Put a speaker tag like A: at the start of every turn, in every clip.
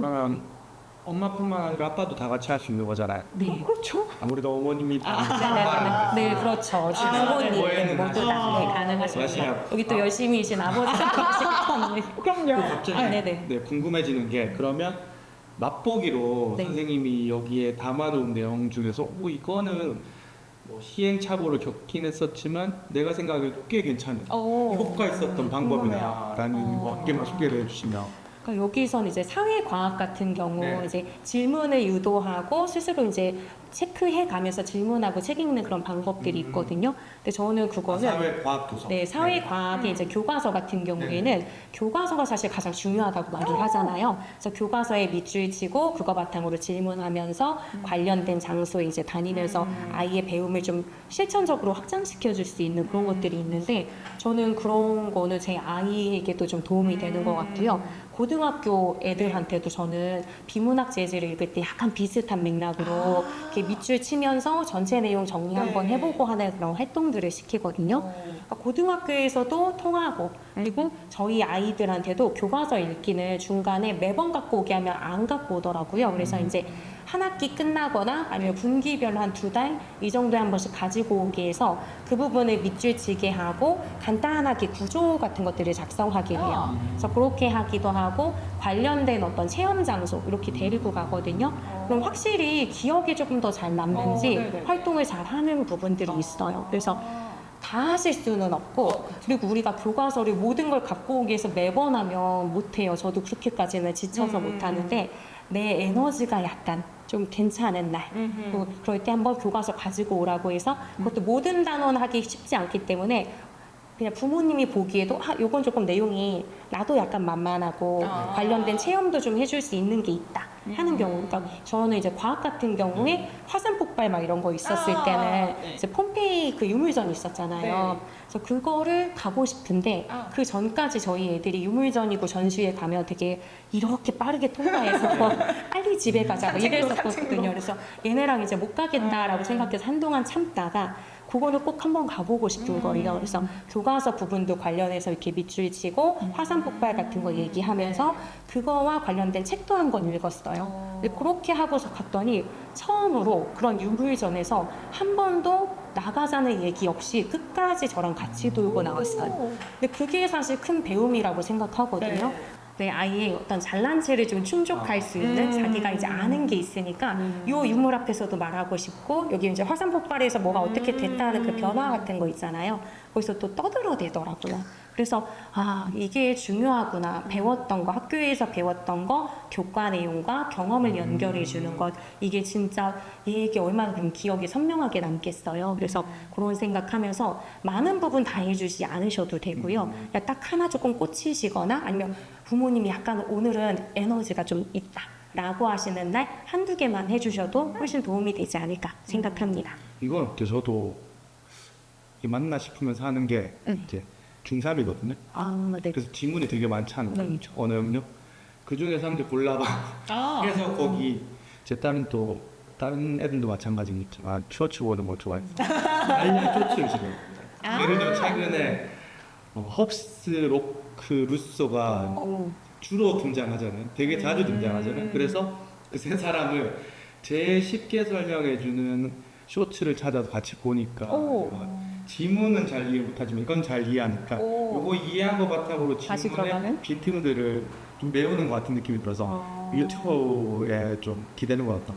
A: 그러면 엄마뿐만 아니라 아빠도 다 같이 할 수 있는 거잖아요.
B: 네.
C: 그렇죠.
A: 아무래도 어머님이
B: 네, 그렇죠. 부모님
A: 뭐에는
B: 모두 다 네, 가능하십니다.
A: 맞아요.
B: 여기 또 열심히 계신 아버지가 계시거든요.
C: 그럼요.
A: 갑자기
B: 네네.
A: 네, 궁금해지는 게 그러면 맛보기로
B: 네.
A: 선생님이 여기에 담아놓은 내용 중에서 이거는 뭐 시행착오를 겪긴 했었지만 내가 생각해도 꽤 괜찮은 효과 있었던 방법이다라는 거 한 개만 소개를 해주시면.
B: 그러니까 여기서는 이제 사회과학 같은 경우
A: 네.
B: 이제 질문을 유도하고 스스로 이제 체크해 가면서 질문하고 책 읽는 그런 방법들이 있거든요. 근데 저는 그거는
A: 사회과학 도서.
B: 네, 사회과학의 이제 교과서 같은 경우에는 교과서가 사실 가장 중요하다고 말을 하잖아요. 그래서 교과서에 밑줄 치고 그거 바탕으로 질문하면서 관련된 장소에 이제 다니면서 아이의 배움을 좀 실천적으로 확장시켜 줄 수 있는 그런 것들이 있는데 저는 그런 거는 제 아이에게도 좀 도움이 되는 것 같고요. 고등학교 애들한테도 저는 비문학 재즈를 읽을 때 약간 비슷한 맥락으로 이렇게 밑줄 치면서 전체 내용 정리 한번 해보고 하는 그런 활동들을 시키거든요. 그러니까 고등학교에서도 통하고 그리고 저희 아이들한테도 교과서 읽기는 중간에 매번 갖고 오게 하면 안 갖고 오더라고요. 그래서 이제 한 학기 끝나거나 아니면 분기별로 한 2달 이 정도에 한 번씩 가지고 오게 해서 그 부분을 밑줄 치게 하고 간단하게 구조 같은 것들을 작성하게 해요. 그래서 그렇게 하기도 하고 관련된 어떤 체험 장소 이렇게 데리고 가거든요. 그럼 확실히 기억에 조금 더 잘 남는지 활동을 잘 하는 부분들이 있어요. 그래서 다 하실 수는 없고 그리고 우리가 교과서를 모든 걸 갖고 오기 위해서 매번 하면 못해요. 저도 그렇게까지는 지쳐서 못하는데 내 에너지가 약간 좀 괜찮은 날 그럴 때 한번 교과서 가지고 오라고 해서 그것도 모든 단원 하기 쉽지 않기 때문에 그냥 부모님이 보기에도 요건 조금 내용이 나도 약간 만만하고 관련된 체험도 좀 해줄 수 있는 게 있다 하는 경우. 그러니까 저는 이제 과학 같은 경우에 화산 폭발 막 이런 거 있었을 때는 이제 폼페이 그 유물전이 있었잖아요. 그래서 그거를 가고 싶은데 그 전까지 저희 애들이 유물전이고 전시회 가면 되게 이렇게 빠르게 통과해서 빨리 집에 가자 뭐 이랬었거든요. 그래서 얘네랑 이제 못 가겠다라고 생각해서 한동안 참다가 그거를 꼭 한번 가보고 싶은 거예요. 그래서 교과서 부분도 관련해서 이렇게 밑줄 치고 화산 폭발 같은 거 얘기하면서 그거와 관련된 책도 한 권 읽었어요. 근데 그렇게 하고서 갔더니 처음으로 그런 유물전에서 한 번도 나가자는 얘기 없이 끝까지 저랑 같이 돌고 나왔어요. 근데 그게 사실 큰 배움이라고 생각하거든요. 내 아이의 어떤 잘난체를 좀 충족할 수 있는 자기가 이제 아는 게 있으니까 요 유물 앞에서도 말하고 싶고 여기 이제 화산 폭발에서 뭐가 어떻게 됐다는 그 변화 같은 거 있잖아요. 거기서 또 떠들어대더라고요. 그래서 이게 중요하구나. 배웠던 거 학교에서 배웠던 거 교과 내용과 경험을 연결해 주는 것 이게 진짜 얘에게 얼마나 그럼 기억이 선명하게 남겠어요. 그래서 그런 생각하면서 많은 부분 다 해주지 않으셔도 되고요. 그냥 딱 하나 조금 꽂히시거나 아니면 부모님이 약간 오늘은 에너지가 좀 있다 라고 하시는 날 한두 개만 해주셔도 훨씬 도움이 되지 않을까 생각합니다.
A: 이건 어때요? 저도 이게 맞나 싶으면서 하는 게 이제 중3이거든요.
B: 네.
A: 그래서 지문이 되게 많잖아요.
B: 네.
A: 언어영역. 그 중에서 한 개 골라봐. 그래서 거기 제 딸은 또 다른 애들도 마찬가지겠지만 쇼츠 보는 거 좋아해요. 알려 쇼츠를 지금. 예를 들어 최근에 헙스 로크 루소가 주로 등장하잖아요. 되게 자주 등장하잖아요. 그래서 그 세 사람을 제일 쉽게 설명해주는 쇼츠를 찾아서 같이 보니까 지문은 잘 이해 못하지만 이건 잘 이해하니까 이거 이해한 거 바탕으로
B: 다시
A: 지문의
B: 들어가는?
A: 빈틈들을 좀 메우는 것 같은 느낌이 들어서 유튜브에 좀 기대는 것 같다.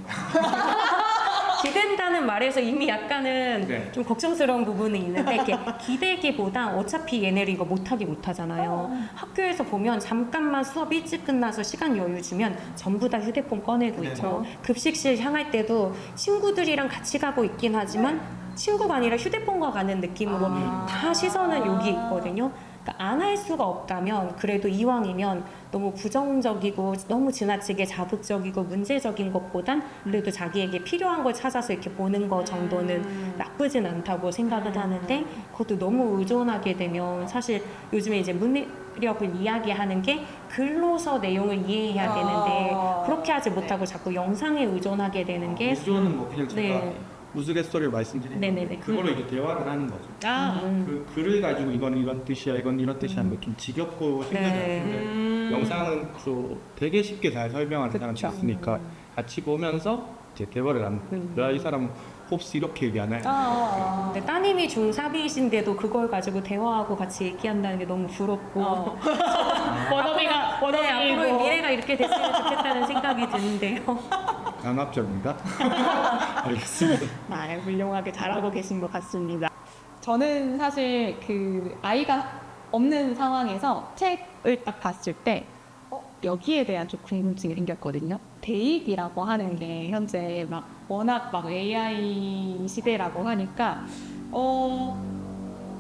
B: 기댄다는 말에서 이미 약간은 좀 걱정스러운 부분이 있는데 이렇게 기대기보다 어차피 얘네를 이거 못하잖아요. 학교에서 보면 잠깐만 수업 일찍 끝나서 시간 여유 주면 전부 다 휴대폰 꺼내고 있고 급식실 향할 때도 친구들이랑 같이 가고 있긴 하지만 친구가 아니라 휴대폰과 가는 느낌으로 다 시선은 여기 있거든요. 그러니까 안 할 수가 없다면 그래도 이왕이면 너무 부정적이고 너무 지나치게 자극적이고 문제적인 것보단 그래도 자기에게 필요한 걸 찾아서 이렇게 보는 거 정도는 나쁘진 않다고 생각을 하는데 그것도 너무 의존하게 되면 사실 요즘에 이제 문해력을 이야기하는 게 글로서 내용을 이해해야 되는데 그렇게 하지 못하고 자꾸 영상에 의존하게 되는 게
A: 의존은 뭐 그냥 제가 우스갯소리를 말씀드리면
B: 네네네.
A: 그걸로 이제 대화를 하는 거죠. 그 글을 가지고 이건 이런 뜻이야, 이건 이런 뜻이야 하는 게 좀 지겹고 힘들지
B: 네.
A: 않은데 영상은 또 되게 쉽게 잘 설명하는 사람이
B: 그쵸.
A: 있으니까 같이 보면서 이제 대화를 하는 거야. 이 사람은 혹시 이렇게 얘기하네.
B: 근데 따님이 중4이신데도 그걸 가지고 대화하고 같이 얘기한다는 게 너무 부럽고
C: 원어민가
B: 네, 앞으로의
C: 원어민이고
B: 미래가 이렇게 됐으면 좋겠다는 생각이 드는데요.
A: 강압적인가? 알겠습니다.
C: 훌륭하게 잘하고 계신 것 같습니다. 저는 사실 그 아이가 없는 상황에서 책을 딱 봤을 때 여기에 대한 좀 궁금증이 생겼거든요. 대입이라고 하는 게 현재 막 워낙 막 AI 시대라고 하니까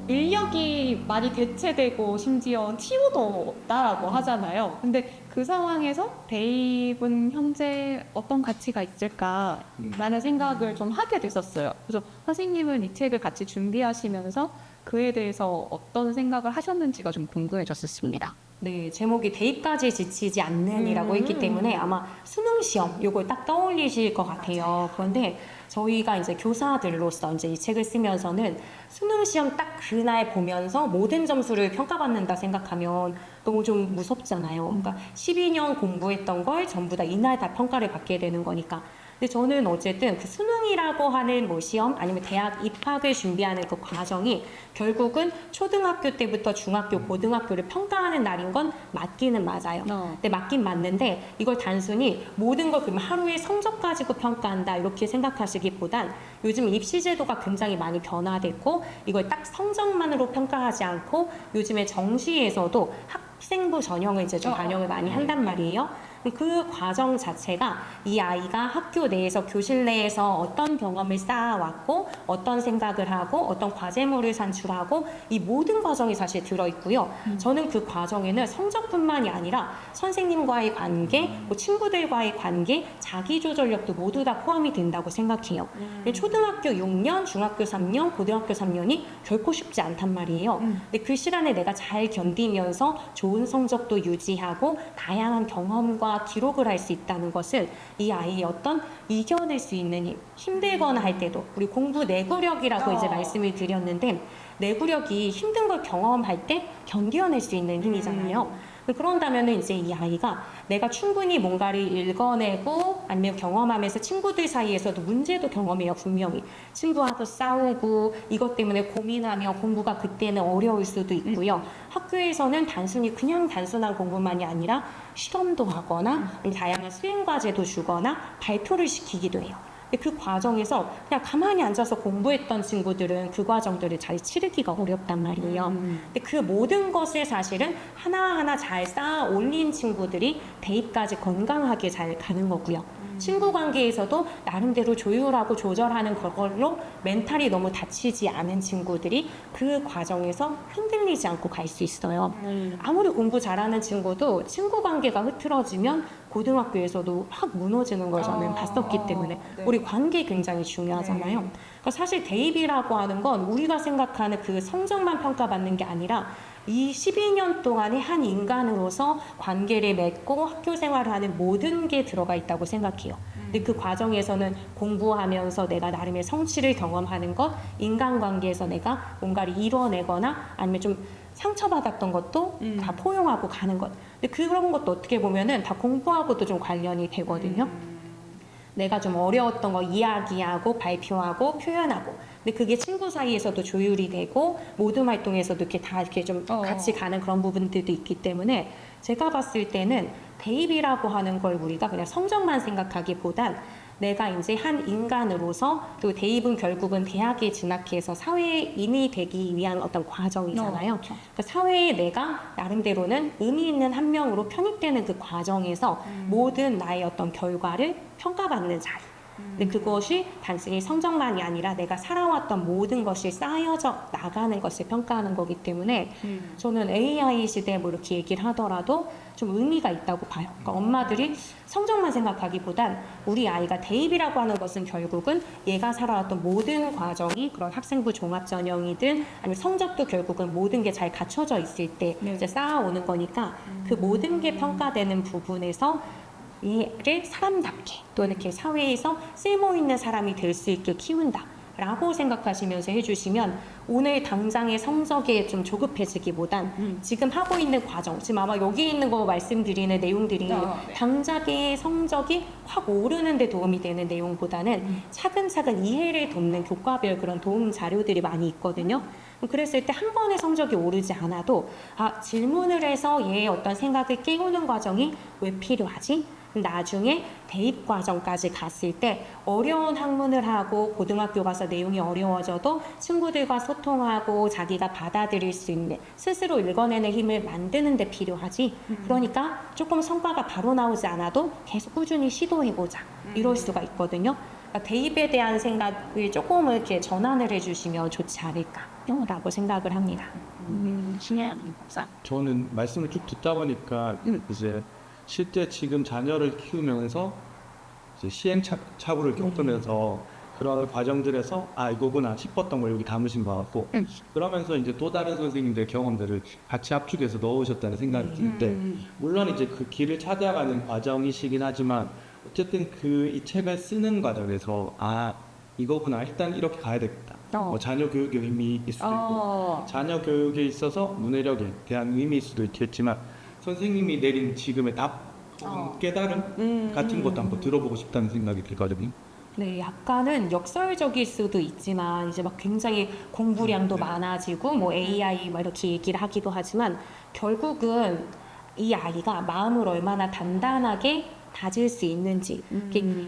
C: 인력이 많이 대체되고 심지어 TU도 없다라고 하잖아요. 근데 그 상황에서 대입은 현재 어떤 가치가 있을까라는 생각을 좀 하게 됐었어요. 그래서 선생님은 이 책을 같이 준비하시면서 그에 대해서 어떤 생각을 하셨는지가 좀 궁금해졌습니다.
B: 네, 제목이 대입까지 지치지 않는이라고 했기 때문에 아마 수능 시험 요걸 딱 떠올리실 것 같아요. 그런데 저희가 이제 교사들로서 이제 이 책을 쓰면서는 수능 시험 딱 그날 보면서 모든 점수를 평가받는다 생각하면 너무 좀 무섭잖아요. 그러니까 12년 공부했던 걸 전부 다 이날 다 평가를 받게 되는 거니까. 근데 저는 어쨌든 그 수능이라고 하는 뭐 시험 아니면 대학 입학을 준비하는 그 과정이 결국은 초등학교 때부터 중학교, 고등학교를 평가하는 날인 건 맞기는 맞아요. 근데 맞긴 맞는데 이걸 단순히 모든 걸 그러면 하루에 성적 가지고 평가한다 이렇게 생각하시기보단 요즘 입시 제도가 굉장히 많이 변화됐고 이걸 딱 성적만으로 평가하지 않고 요즘에 정시에서도 학생부 전형을 이제 좀 반영을 많이 한단 말이에요. 그 과정 자체가 이 아이가 학교 내에서 교실 내에서 어떤 경험을 쌓아왔고 어떤 생각을 하고 어떤 과제물을 산출하고 이 모든 과정이 사실 들어있고요. 저는 그 과정에는 성적뿐만이 아니라 선생님과의 관계, 뭐 친구들과의 관계, 자기조절력도 모두 다 포함이 된다고 생각해요. 초등학교 6년, 중학교 3년, 고등학교 3년이 결코 쉽지 않단 말이에요. 근데 그 시간에 내가 잘 견디면서 좋은 성적도 유지하고 다양한 경험과 기록을 할 수 있다는 것은 이 아이의 어떤 이겨낼 수 있는 힘, 힘들거나 할 때도 우리 공부 내구력이라고 이제 말씀을 드렸는데 내구력이 힘든 걸 경험할 때 견뎌낼 수 있는 힘이잖아요. 그런다면은 이제 이 아이가 내가 충분히 뭔가를 읽어내고 아니면 경험하면서 친구들 사이에서도 문제도 경험해요. 분명히 친구와도 싸우고 이것 때문에 고민하며 공부가 그때는 어려울 수도 있고요. 학교에서는 단순히 그냥 단순한 공부만이 아니라 실험도 하거나 다양한 수행과제도 주거나 발표를 시키기도 해요. 근데 그 과정에서 그냥 가만히 앉아서 공부했던 친구들은 그 과정들을 잘 치르기가 어렵단 말이에요. 근데 그 모든 것을 사실은 하나하나 잘 쌓아 올린 친구들이 대입까지 건강하게 잘 가는 거고요. 친구 관계에서도 나름대로 조율하고 조절하는 그걸로 멘탈이 너무 다치지 않은 친구들이 그 과정에서 흔들리지 않고 갈 수 있어요. 아무리 공부 잘하는 친구도 친구 관계가 흐트러지면 고등학교에서도 확 무너지는 걸 저는 봤었기 때문에 우리 관계 굉장히 중요하잖아요. 그러니까 사실 대입이라고 하는 건 우리가 생각하는 그 성적만 평가받는 게 아니라 이 12년 동안의 한 인간으로서 관계를 맺고 학교 생활을 하는 모든 게 들어가 있다고 생각해요. 근데 그 과정에서는 공부하면서 내가 나름의 성취를 경험하는 것, 인간관계에서 내가 뭔가를 이뤄내거나 아니면 좀 상처받았던 것도 다 포용하고 가는 것. 근데 그런 것도 어떻게 보면은 다 공부하고도 좀 관련이 되거든요. 내가 좀 어려웠던 거 이야기하고 발표하고 표현하고 근데 그게 친구 사이에서도 조율이 되고 모든 활동에서도 이렇게 다 이렇게 좀 같이 가는 그런 부분들도 있기 때문에 제가 봤을 때는 대입이라고 하는 걸 우리가 그냥 성적만 생각하기보단 내가 이제 한 인간으로서 또 대입은 결국은 대학에 진학해서 사회인이 되기 위한 어떤 과정이잖아요. 그러니까 사회에 내가 나름대로는 의미 있는 한 명으로 편입되는 그 과정에서 모든 나의 어떤 결과를 평가받는 자리. 근데 그것이 단순히 성적만이 아니라 내가 살아왔던 모든 것이 쌓여져 나가는 것을 평가하는 거기 때문에 저는 AI 시대에 뭐 이렇게 얘기를 하더라도 좀 의미가 있다고 봐요. 그러니까 엄마들이 성적만 생각하기보단 우리 아이가 대입이라고 하는 것은 결국은 얘가 살아왔던 모든 과정이 그런 학생부 종합전형이든 아니면 성적도 결국은 모든 게 잘 갖춰져 있을 때 이제 쌓아오는 거니까 그 모든 게 평가되는 부분에서 얘를 사람답게 또 이렇게 사회에서 쓸모있는 사람이 될 수 있게 키운다 라고 생각하시면서 해주시면 오늘 당장의 성적에 좀 조급해지기보단 지금 하고 있는 과정, 지금 아마 여기 있는 거 말씀드리는 내용들이
C: 네.
B: 당장의 성적이 확 오르는 데 도움이 되는 내용보다는 차근차근 이해를 돕는 교과별 그런 도움 자료들이 많이 있거든요. 그랬을 때 한 번에 성적이 오르지 않아도 질문을 해서 얘의 어떤 생각을 깨우는 과정이 왜 필요하지? 나중에 대입 과정까지 갔을 때 어려운 학문을 하고 고등학교 가서 내용이 어려워져도 친구들과 소통하고 자기가 받아들일 수 있는 스스로 읽어내는 힘을 만드는 데 필요하지. 그러니까 조금 성과가 바로 나오지 않아도 계속 꾸준히 시도해보자 이럴 수가 있거든요. 그러니까 대입에 대한 생각을 조금 이렇게 전환을 해주시면 좋지 않을까라고 생각을 합니다.
A: 저는 말씀을 쭉 듣다 보니까 이제 실제 지금 자녀를 키우면서 이제 시행착오를 겪으면서 그런 과정들에서 이거구나 싶었던 걸 여기 담으신 것 같고 그러면서 이제 또 다른 선생님들 경험들을 같이 압축해서 넣으셨다는 생각이 들 때 물론 이제 그 길을 찾아가는 과정이시긴 하지만 어쨌든 이 책을 쓰는 과정에서 이거구나 일단 이렇게 가야 되겠다. 뭐 자녀 교육의 의미일 수도 있고 자녀 교육에 있어서 문해력에 대한 의미일 수도 있겠지만 선생님이 내린 지금의 답, 깨달음 같은 것도 한번 들어보고 싶다는 생각이 들거든요.
B: 네, 약간은 역설적일 수도 있지만 이제 막 굉장히 공부량도 많아지고 뭐 AI 막 이렇게 얘기를 하기도 하지만 결국은 이 아이가 마음을 얼마나 단단하게 다질 수 있는지.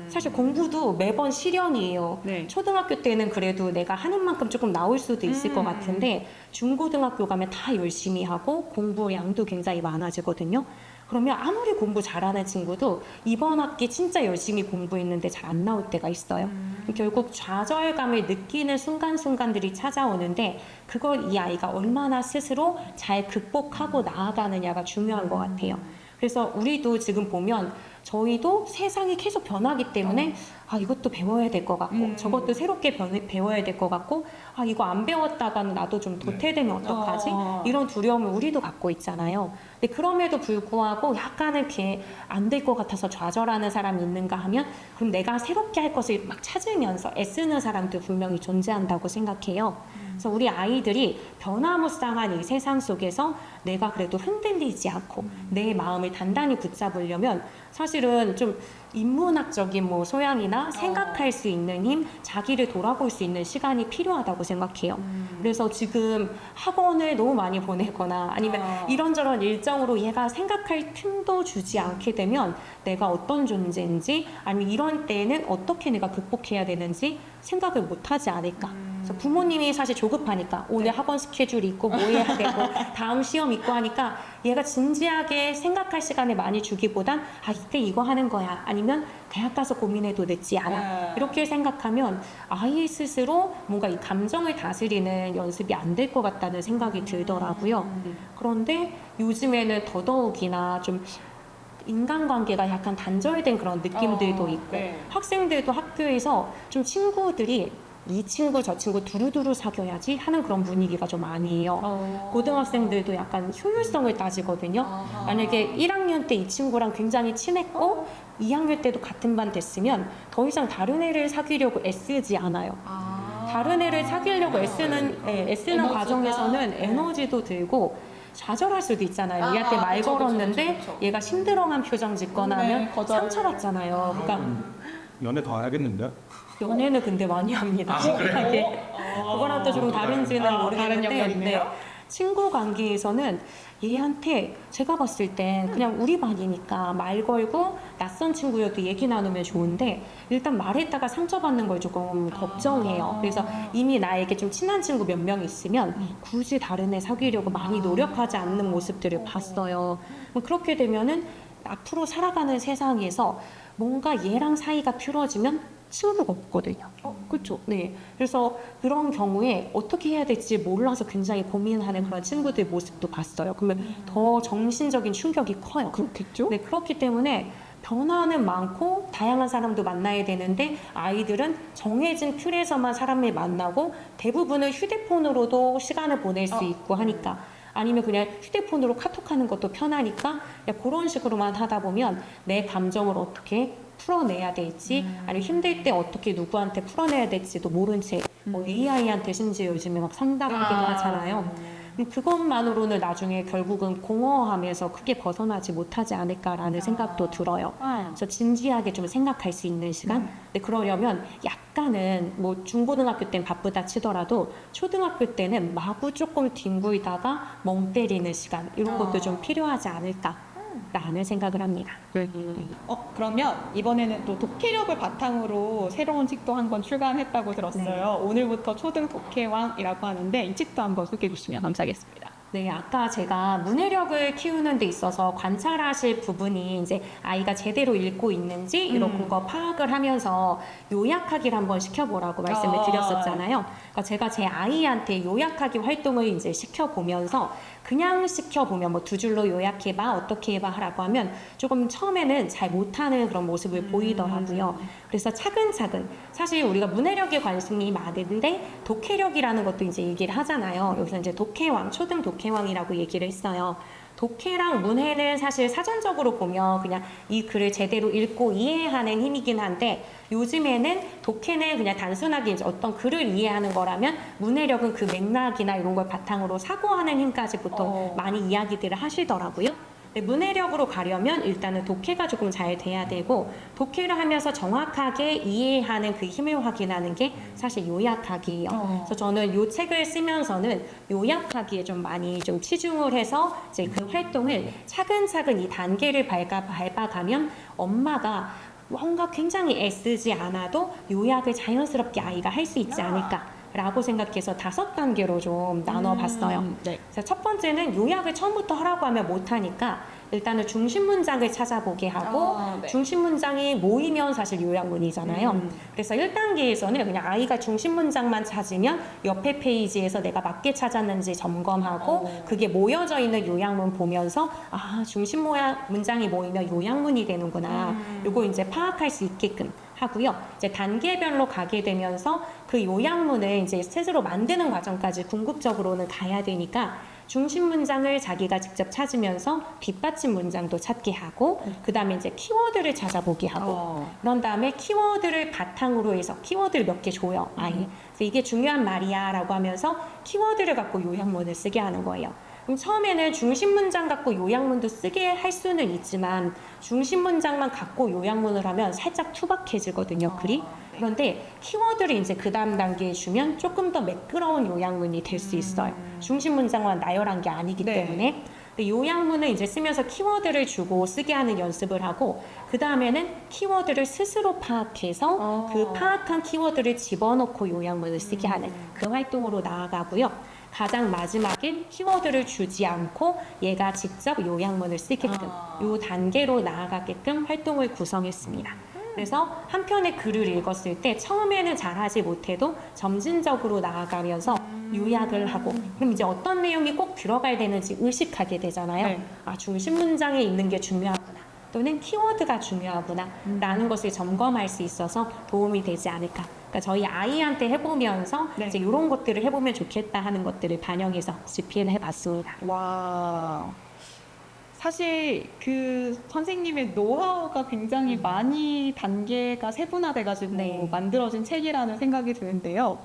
B: 사실 공부도 매번 시련이에요.
C: 네.
B: 초등학교 때는 그래도 내가 하는 만큼 조금 나올 수도 있을 것 같은데 중고등학교 가면 다 열심히 하고 공부량도 굉장히 많아지거든요. 그러면 아무리 공부 잘하는 친구도 이번 학기 진짜 열심히 공부했는데 잘 안 나올 때가 있어요. 결국 좌절감을 느끼는 순간순간들이 찾아오는데 그걸 이 아이가 얼마나 스스로 잘 극복하고 나아가느냐가 중요한 것 같아요. 그래서 우리도 지금 보면 저희도 세상이 계속 변하기 때문에 이것도 배워야 될 것 같고 저것도 새롭게 배워야 될 것 같고 이거 안 배웠다가는 나도 좀 도태되면 어떡하지? 이런 두려움을 우리도 갖고 있잖아요. 근데 그럼에도 불구하고 약간은 이렇게 안 될 것 같아서 좌절하는 사람이 있는가 하면 그럼 내가 새롭게 할 것을 막 찾으면서 애쓰는 사람도 분명히 존재한다고 생각해요. 그래서 우리 아이들이 변화무쌍한 이 세상 속에서 내가 그래도 흔들리지 않고 내 마음을 단단히 붙잡으려면 사실은 좀 인문학적인 뭐 소양이나 생각할 수 있는 힘, 자기를 돌아볼 수 있는 시간이 필요하다고 생각해요. 그래서 지금 학원을 너무 많이 보내거나 아니면 이런저런 일정으로 얘가 생각할 틈도 주지 않게 되면 내가 어떤 존재인지 아니면 이런 때에는 어떻게 내가 극복해야 되는지 생각을 못하지 않을까. 그래서 부모님이 사실 조급하니까 오늘 학원 스케줄 있고 뭐 해야 되고 다음 시험 있고 하니까 얘가 진지하게 생각할 시간을 많이 주기보단 이때 이거 하는 거야 아니면 대학 가서 고민해도 늦지 않아 이렇게 생각하면 아이 스스로 뭔가 이 감정을 다스리는 연습이 안 될 것 같다는 생각이 들더라고요. 그런데 요즘에는 더더욱이나 좀 인간관계가 약간 단절된 그런 느낌들도 있고 학생들도 학교에서 좀 친구들이 이 친구 저 친구 두루두루 사귀어야지 하는 그런 분위기가 좀 아니에요. 고등학생들도 약간 효율성을 따지거든요. 만약에 1학년 때 이 친구랑 굉장히 친했고 2학년 때도 같은 반 됐으면 더 이상 다른 애를 사귀려고 애쓰지 않아요. 다른 애를 사귀려고 애쓰는 과정에서는 에너지도 들고 좌절할 수도 있잖아요. 얘한테 말 걸었는데
C: 그쵸.
B: 얘가 심드렁한 표정 짓거나 하면 상처받잖아요. 그러니까
A: 연애 더 해야겠는데?
B: 연애는 근데 많이 합니다. 신기하게. 그거랑 또 조금 다른지는
C: 다른
B: 모르겠는데
C: 영역이네요.
B: 친구 관계에서는 얘한테 제가 봤을 땐 그냥 우리 반이니까 말 걸고 낯선 친구여도 얘기 나누면 좋은데 일단 말했다가 상처받는 걸 조금 걱정해요. 그래서 이미 나에게 좀 친한 친구 몇 명 있으면 굳이 다른 애 사귀려고 많이 노력하지 않는 모습들을 봤어요. 그렇게 되면은 앞으로 살아가는 세상에서 뭔가 얘랑 사이가 틀어지면 친구가 없거든요. 그렇죠. 네. 그래서 그런 경우에 어떻게 해야 될지 몰라서 굉장히 고민하는 그런 친구들 모습도 봤어요. 그러면 더 정신적인 충격이 커요.
C: 그렇겠죠?
B: 네, 그렇기 때문에 변화는 많고 다양한 사람도 만나야 되는데 아이들은 정해진 틀에서만 사람을 만나고 대부분은 휴대폰으로도 시간을 보낼 수 있고 하니까 아니면 그냥 휴대폰으로 카톡하는 것도 편하니까 그냥 그런 식으로만 하다 보면 내 감정을 어떻게 풀어내야 될지 아니면 힘들 때 어떻게 누구한테 풀어내야 될지도 모른 채 뭐 AI한테 심지어 요즘에 막 상담하기도 하잖아요. 그것만으로는 나중에 결국은 공허함에서 크게 벗어나지 못하지 않을까라는 생각도 들어요. 그래서 진지하게 좀 생각할 수 있는 시간. 근데 그러려면 약간은 뭐 중고등학교 때는 바쁘다 치더라도 초등학교 때는 마구 조금 뒹굴다가 멍 때리는 시간 이런 것도 좀 필요하지 않을까라는 생각을 합니다.
C: 그러면 이번에는 또 독해력을 바탕으로 새로운 책도 한 권 출간했다고 들었어요. 오늘부터 초등 독해왕이라고 하는데 이 책도 한번 소개해 주시면 감사하겠습니다.
B: 네, 아까 제가 문해력을 키우는 데 있어서 관찰하실 부분이 이제 아이가 제대로 읽고 있는지 이런 거 파악을 하면서 요약하기를 한번 시켜보라고 말씀을 드렸었잖아요. 그러니까 제가 제 아이한테 요약하기 활동을 이제 시켜보면서 그냥 시켜보면 뭐 두 줄로 요약해봐, 어떻게 해봐 하라고 하면 조금 처음에는 잘 못하는 그런 모습을 보이더라고요. 그래서 차근차근 사실 우리가 문해력에 관심이 많은데 독해력이라는 것도 이제 얘기를 하잖아요. 여기서 이제 독해왕, 초등 독해왕이라고 얘기를 했어요. 독해랑 문해는 사실 사전적으로 보면 그냥 이 글을 제대로 읽고 이해하는 힘이긴 한데 요즘에는 독해는 그냥 단순하게 이제 어떤 글을 이해하는 거라면 문해력은 그 맥락이나 이런 걸 바탕으로 사고하는 힘까지 보통 많이 이야기들을 하시더라고요. 근데 문해력으로 가려면 일단은 독해가 조금 잘 돼야 되고 독해를 하면서 정확하게 이해하는 그 힘을 확인하는 게 사실 요약하기예요. 그래서 저는 이 책을 쓰면서는 요약하기에 좀 많이 좀 치중을 해서 이제 그 활동을 차근차근 이 단계를 밟아가면 엄마가 뭔가 굉장히 애쓰지 않아도 요약을 자연스럽게 아이가 할 수 있지 않을까. 라고 생각해서 5단계로 좀 나눠봤어요. 그래서 첫 번째는 요약을 처음부터 하라고 하면 못하니까 일단은 중심 문장을 찾아보게 하고 중심 문장이 모이면 사실 요약문이잖아요. 그래서 1단계에서는 그냥 아이가 중심 문장만 찾으면 옆에 페이지에서 내가 맞게 찾았는지 점검하고 그게 모여져 있는 요약문 보면서 아 중심 문장이 모이면 요약문이 되는구나. 요거 이제 파악할 수 있게끔 하고요. 이제 단계별로 가게 되면서 그 요약문을 이제 스스로 만드는 과정까지 궁극적으로는 가야 되니까 중심 문장을 자기가 직접 찾으면서 뒷받침 문장도 찾게 하고 그 다음에 이제 키워드를 찾아보게 하고 그런 다음에 키워드를 바탕으로 해서 키워드를 몇 개 줘요. 아예. 그래서 이게 중요한 말이야 라고 하면서 키워드를 갖고 요약문을 쓰게 하는 거예요. 그럼 처음에는 중심 문장 갖고 요약문도 쓰게 할 수는 있지만 중심 문장만 갖고 요약문을 하면 살짝 투박해지거든요, 글이. 그런데 키워드를 이제 그 다음 단계에 주면 조금 더 매끄러운 요약문이 될 수 있어요. 중심 문장만 나열한 게 아니기 때문에. 근데 요약문을 이제 쓰면서 키워드를 주고 쓰게 하는 연습을 하고 그 다음에는 키워드를 스스로 파악해서 그 파악한 키워드를 집어넣고 요약문을 쓰게 하는 그 활동으로 나아가고요. 가장 마지막엔 키워드를 주지 않고 얘가 직접 요약문을 쓰게끔 요 단계로 나아가게끔 활동을 구성했습니다. 그래서 한 편의 글을 읽었을 때 처음에는 잘하지 못해도 점진적으로 나아가면서 요약을 하고 그럼 이제 어떤 내용이 꼭 들어가야 되는지 의식하게 되잖아요. 아 중심 문장에 있는 게 중요하구나. 또는 키워드가 중요하구나 라는 것을 점검할 수 있어서 도움이 되지 않을까. 그러니까 저희 아이한테 해보면서 이제 이런 것들을 해보면 좋겠다 하는 것들을 반영해서 집필을 해봤습니다.
C: 와, 사실 그 선생님의 노하우가 굉장히 많이 단계가 세분화돼가지고 만들어진 책이라는 생각이 드는데요.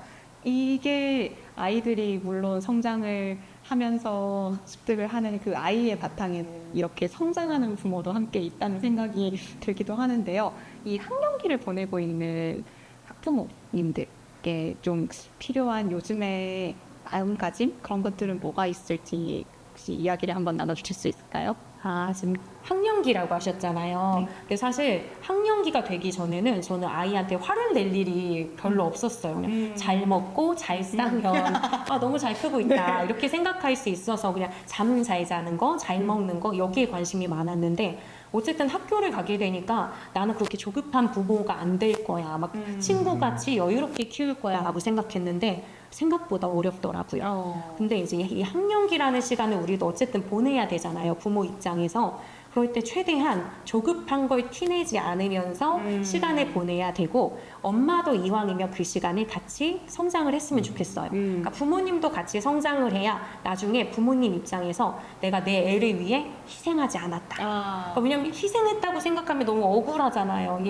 C: 이게 아이들이 물론 성장을 하면서 습득을 하는 그 아이의 바탕에는 이렇게 성장하는 부모도 함께 있다는 생각이 들기도 하는데요. 이 학령기를 보내고 있는 학부모님들께 좀 필요한 요즘의 마음가짐 그런 것들은 뭐가 있을지 혹시 이야기를 한번 나눠주실 수 있을까요?
B: 아, 지금 학령기라고 하셨잖아요. 근데 사실 학령기가 되기 전에는 저는 아이한테 화를 낼 일이 별로 없었어요. 그냥 잘 먹고 잘 싸면 아, 너무 잘 크고 있다 이렇게 생각할 수 있어서 그냥 잠 잘 자는 거, 잘 먹는 거 여기에 관심이 많았는데 어쨌든 학교를 가게 되니까 나는 그렇게 조급한 부모가 안 될 거야. 막 친구같이 여유롭게 키울 거야 라고 생각했는데 생각보다 어렵더라고요. 근데 이제 이 학령기라는 시간을 우리도 어쨌든 보내야 되잖아요. 부모 입장에서. 그럴 때 최대한 조급한 걸 티내지 않으면서 시간을 보내야 되고 엄마도 이왕이면 그 시간에 같이 성장을 했으면 좋겠어요. 그러니까 부모님도 같이 성장을 해야 나중에 부모님 입장에서 내가 내 애를 위해 희생하지 않았다. 그러니까 왜냐면 희생했다고 생각하면 너무 억울하잖아요.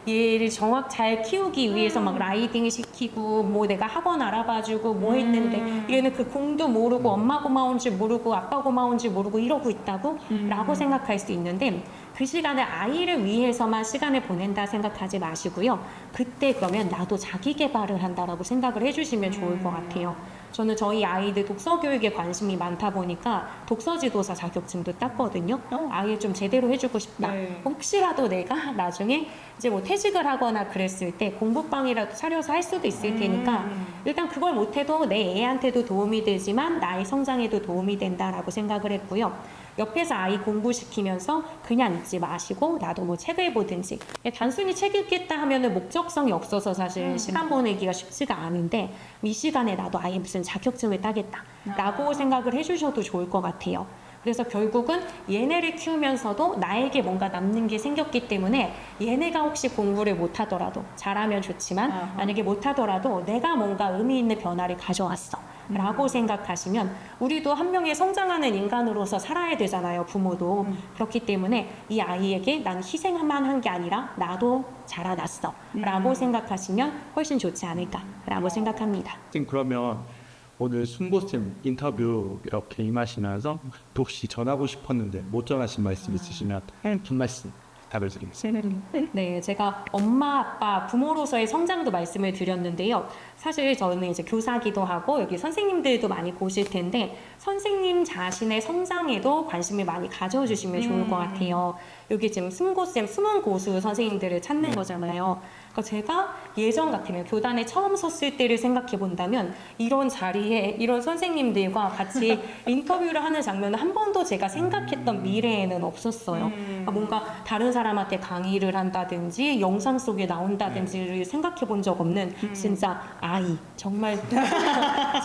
B: 얘를 잘 키우기 위해서 막 라이딩 시키고 뭐 내가 학원 알아봐주고 뭐 했는데 얘는 그 공도 모르고 엄마 고마운 줄 모르고 아빠 고마운 줄 모르고 이러고 있다고 라고 생각할 수 있는데 그 시간을 아이를 위해서만 시간을 보낸다 생각하지 마시고요. 그때 그러면 나도 자기 개발을 한다라고 생각을 해주시면 좋을 것 같아요. 저는 저희 아이들 독서 교육에 관심이 많다 보니까 독서 지도사 자격증도 땄거든요. 아예 좀 제대로 해주고 싶다.
C: 네.
B: 혹시라도 내가 나중에 이제 뭐 퇴직을 하거나 그랬을 때 공부방이라도 차려서 할 수도 있을 테니까 일단 그걸 못해도 내 애한테도 도움이 되지만 나의 성장에도 도움이 된다라고 생각을 했고요. 옆에서 아이 공부시키면서 그냥 읽지 마시고 나도 뭐 책을 보든지 단순히 책 읽겠다 하면은 목적성이 없어서 사실 시간 보내기가 쉽지가 않은데 이 시간에 나도 아예 무슨 자격증을 따겠다 라고 생각을 해주셔도 좋을 것 같아요. 그래서 결국은 얘네를 키우면서도 나에게 뭔가 남는 게 생겼기 때문에 얘네가 혹시 공부를 못하더라도 잘하면 좋지만 만약에 못하더라도 내가 뭔가 의미 있는 변화를 가져왔어 라고 생각하시면 우리도 한 명의 성장하는 인간으로서 살아야 되잖아요. 부모도. 그렇기 때문에 이 아이에게 난 희생만 한 게 아니라 나도 자라났어 라고 생각하시면 훨씬 좋지 않을까 라고 생각합니다.
A: 지금 그러면 오늘 순보쌤 인터뷰 이렇게 임하시면서 혹시 전하고 싶었는데 못 전하신 말씀 있으시면 한 말씀 답을 드리겠습니다.
B: 네, 제가 엄마, 아빠, 부모로서의 성장도 말씀을 드렸는데요. 사실 저는 이제 교사기도 하고 여기 선생님들도 많이 보실 텐데 선생님 자신의 성장에도 관심을 많이 가져주시면 좋을 것 같아요. 여기 지금 승고쌤, 숨은 고수 선생님들을 찾는 거잖아요. 그러니까 제가 예전 같으면 교단에 처음 섰을 때를 생각해 본다면 이런 자리에 이런 선생님들과 같이 인터뷰를 하는 장면은 한 번도 제가 생각했던 미래에는 없었어요. 그러니까 뭔가 다른 사람한테 강의를 한다든지 영상 속에 나온다든지를 생각해 본 적 없는 진짜 아이, 정말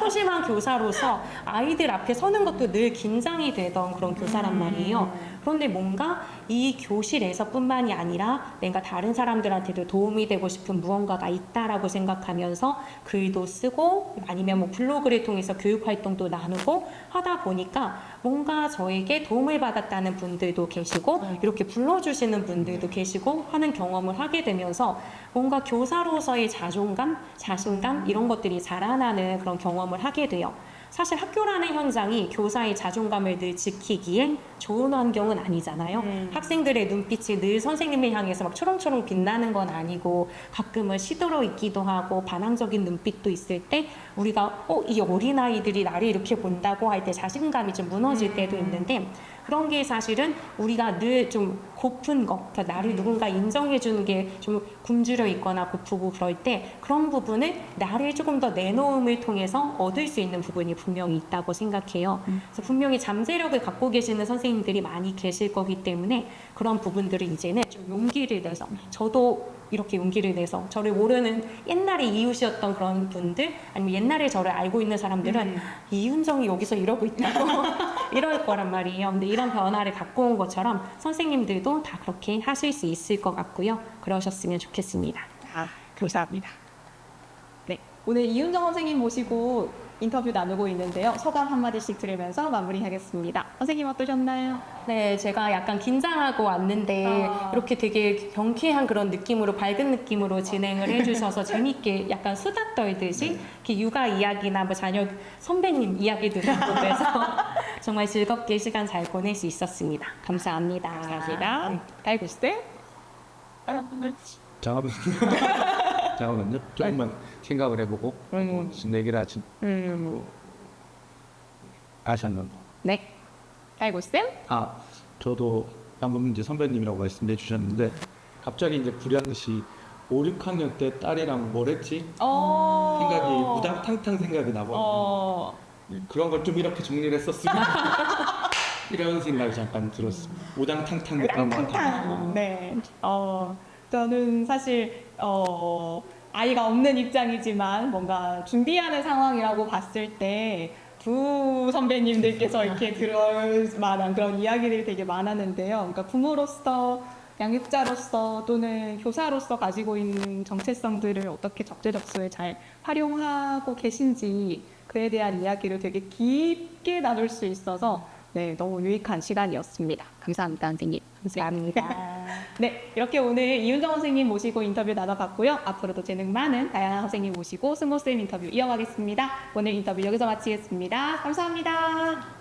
B: 소심한 교사로서 아이들 앞에 서는 것도 늘 긴장이 되던 그런 교사란 말이에요. 그런데 뭔가 이 교실에서 뿐만이 아니라 내가 다른 사람들한테도 도움이 되고 싶은 무언가가 있다라고 생각하면서 글도 쓰고 아니면 뭐 블로그를 통해서 교육 활동도 나누고 하다 보니까 뭔가 저에게 도움을 받았다는 분들도 계시고 이렇게 불러주시는 분들도 계시고 하는 경험을 하게 되면서 뭔가 교사로서의 자존감, 자신감 이런 것들이 자라나는 그런 경험을 하게 돼요. 사실 학교라는 현장이 교사의 자존감을 늘 지키기에 좋은 환경은 아니잖아요. 학생들의 눈빛이 늘 선생님을 향해서 막 초롱초롱 빛나는 건 아니고 가끔은 시들어 있기도 하고 반항적인 눈빛도 있을 때 우리가 이 어린아이들이 나를 이렇게 본다고 할 때 자신감이 좀 무너질 때도 있는데 그런 게 사실은 우리가 늘 좀 고픈 거, 그러니까 나를 누군가 인정해 주는 게 좀 굶주려 있거나 고프고 그럴 때 그런 부분을 나를 조금 더 내놓음을 통해서 얻을 수 있는 부분이 분명히 있다고 생각해요. 그래서 분명히 잠재력을 갖고 계시는 선생님들이 많이 계실 거기 때문에 그런 부분들을 이제는 좀 용기를 내서 저도 이렇게 용기를 내서 저를 모르는 옛날에 이웃이었던 그런 분들 아니면 옛날에 저를 알고 있는 사람들은 이윤정이 여기서 이러고 있다고 이럴 거란 말이에요. 근데 이런 변화를 갖고 온 것처럼 선생님들도 다 그렇게 하실 수 있을 것 같고요. 그러셨으면 좋겠습니다.
C: 감사합니다. 네, 오늘 이윤정 선생님 모시고 인터뷰 나누고 있는데요. 소감 한마디씩 들으면서 마무리하겠습니다. 선생님 어떠셨나요?
B: 네, 제가 약간 긴장하고 왔는데 이렇게 되게 경쾌한 그런 느낌으로 밝은 느낌으로 진행을 해주셔서 재밌게 약간 수다 떨듯이 이렇게 육아 이야기나 뭐 자녀 선배님 이야기 듣고 그래서 정말 즐겁게 시간 잘 보낼 수 있었습니다. 감사합니다.
C: 감사합니다. 달구쌤?
A: 잠깐만요. 조금만 생각을 해보고 무슨 얘기를 하지 아셨나?
C: 네. 달구쌤?
A: 저도 방금 이제 선배님이라고 말씀해 주셨는데 갑자기 이제 불현듯이 5, 6학년 때 딸이랑 뭘 했지? 생각이 우당탕탕 생각이 나고 그런 걸 좀 이렇게 정리를 했었으면 이런 생각이 잠깐 들었습니다. 우당탕탕 했던 것 같아요.
C: 네. 저는 사실 아이가 없는 입장이지만 뭔가 준비하는 상황이라고 봤을 때 두 선배님들께서 이렇게 들을 만한 그런 이야기들이 되게 많았는데요. 그러니까 부모로서, 양육자로서 또는 교사로서 가지고 있는 정체성들을 어떻게 적재적소에 잘 활용하고 계신지 그에 대한 이야기를 되게 깊게 나눌 수 있어서 네, 너무 유익한 시간이었습니다. 감사합니다, 선생님.
B: 감사합니다.
C: 네, 이렇게 오늘 이윤정 선생님 모시고 인터뷰 나눠봤고요. 앞으로도 재능 많은 다양한 선생님 모시고 승모쌤 인터뷰 이어가겠습니다. 오늘 인터뷰 여기서 마치겠습니다. 감사합니다.